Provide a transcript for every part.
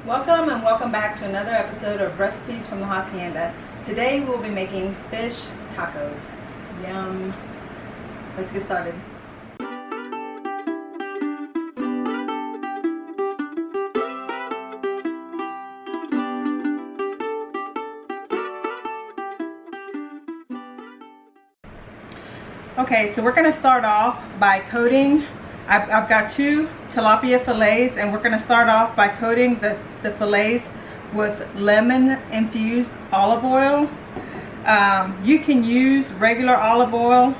Welcome and welcome back to another episode of Recipes from the Hacienda. Today we'll be making fish tacos. Yum. Let's get started. Okay, so we're going to start off by coating. I've got two tilapia fillets, and we're going to start off by coating the fillets with lemon infused olive oil. You can use regular olive oil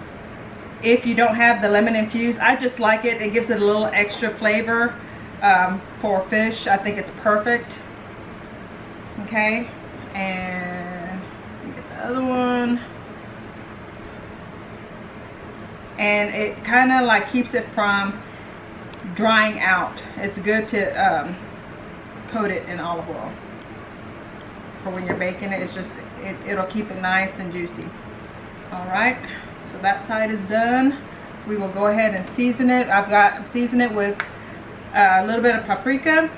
if you don't have the lemon infused. I just like it. It gives it a little extra flavor for fish. I think it's perfect. Okay, and get the other one. And it kind of like keeps it from drying out. It's good to coat it in olive oil for when you're baking it. It's just it'll keep it nice and juicy. All right, so that side is done. We will go ahead and season it. I'm seasoning it with a little bit of paprika,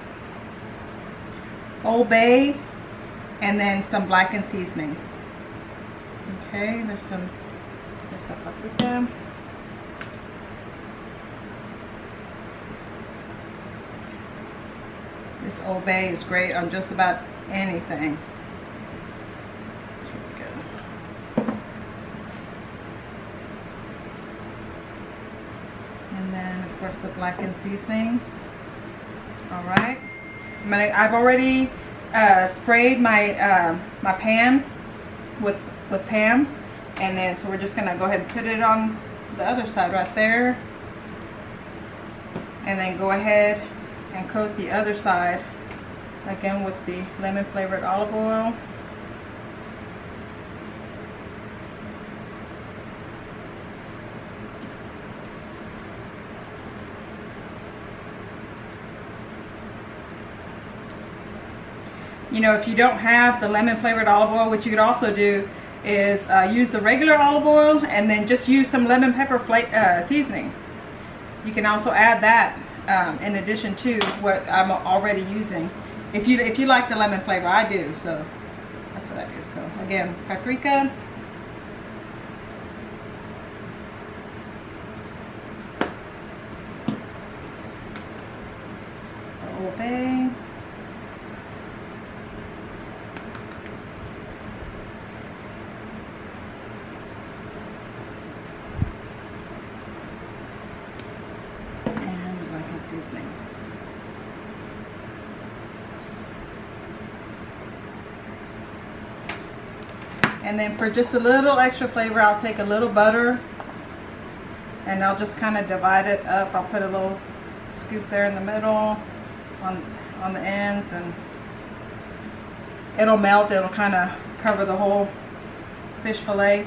Old Bay, and then some blackened seasoning. Okay, there's the paprika. This Old Bay is great on just about anything. It's really good. And then, of course, the blackened seasoning. All right. I've already sprayed my my pan with Pam, and then so we're just gonna go ahead and put it on the other side right there, and then go ahead and coat the other side again with the lemon flavored olive oil. You know, if you don't have the lemon flavored olive oil, what you could also do is use the regular olive oil and then just use some lemon pepper seasoning. You can also add that in addition to what I'm already using. If you like the lemon flavor, I do, so that's what I do. So again, paprika, Old Bay, seasoning. And then for just a little extra flavor, I'll take a little butter and I'll just kind of divide it up. I'll put a little scoop there in the middle on the ends, and it'll melt. It'll kind of cover the whole fish fillet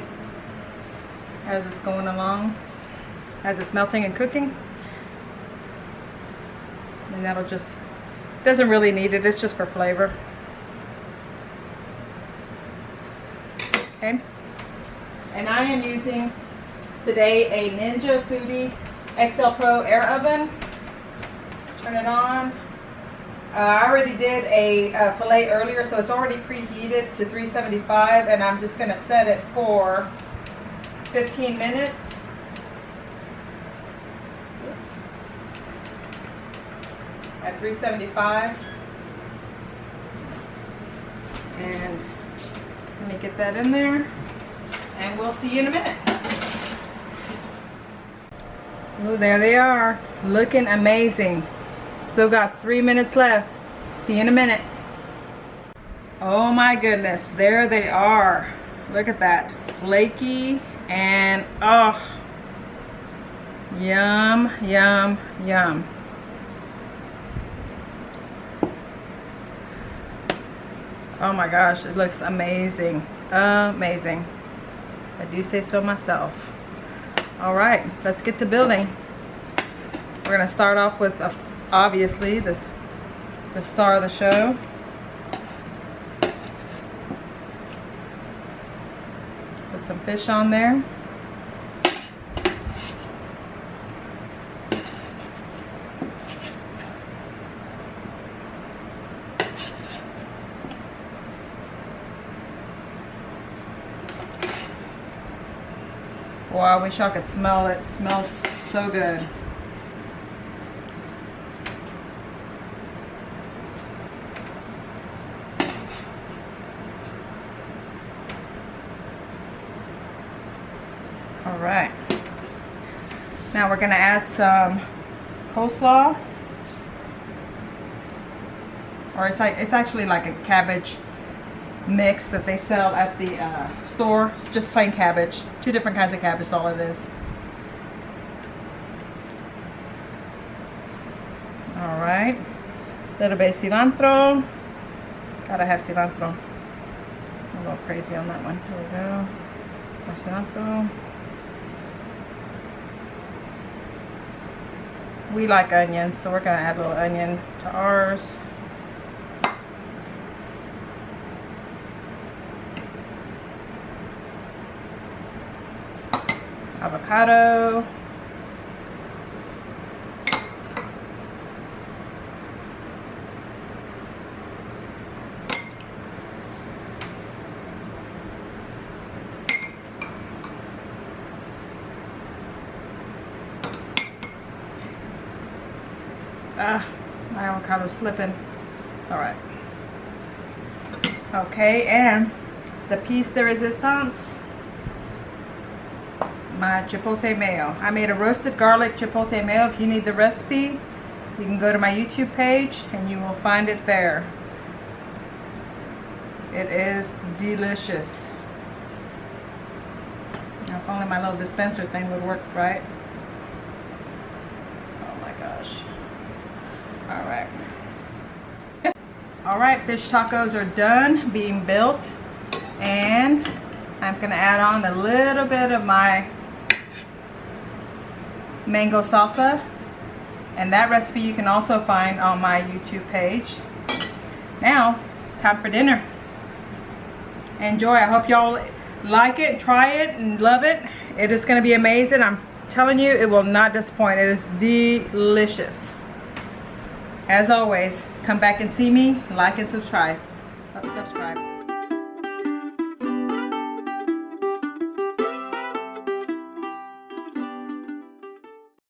as it's going along, as it's melting and cooking. And that'll just, doesn't really need it, it's just for flavor. Okay, and I am using today a Ninja Foodie XL Pro air oven. Turn it on. I already did a fillet earlier, so it's already preheated to 375, and I'm just going to set it for 15 minutes. At 375, and let me get that in there, and we'll see you in a minute. Oh, there they are, looking amazing. Still got 3 minutes left. See you in a minute. Oh my goodness, there they are. Look at that, flaky, and oh, yum, yum, yum. Oh my gosh, it looks amazing. Amazing. I do say so myself. All right, let's get to building. We're gonna start off with obviously the star of the show. Put some fish on there. I wish y'all could smell it. It smells so good. All right. Now we're gonna add some coleslaw. Or it's actually like a cabbage mix that they sell at the store. It's just plain cabbage. 2 different kinds of cabbage, all it is. All right. A little bit of cilantro. Gotta have cilantro. I'm a little crazy on that one. Here we go. More cilantro. We like onions, so we're gonna add a little onion to ours. Avocado. My avocado's slipping. It's all right. Okay, and the piece de resistance, my chipotle mayo. I made a roasted garlic chipotle mayo. If you need the recipe, you can go to my YouTube page and you will find it there. It is delicious. Now, if only my little dispenser thing would work right. Oh my gosh. All right. All right, fish tacos are done being built, and I'm gonna add on a little bit of my mango salsa, and that recipe you can also find on my YouTube page. Now, time for dinner. Enjoy. I hope y'all like it, try it, and love it. It is gonna be amazing. I'm telling you, it will not disappoint. It is delicious. As always, come back and see me, like and subscribe. Subscribe.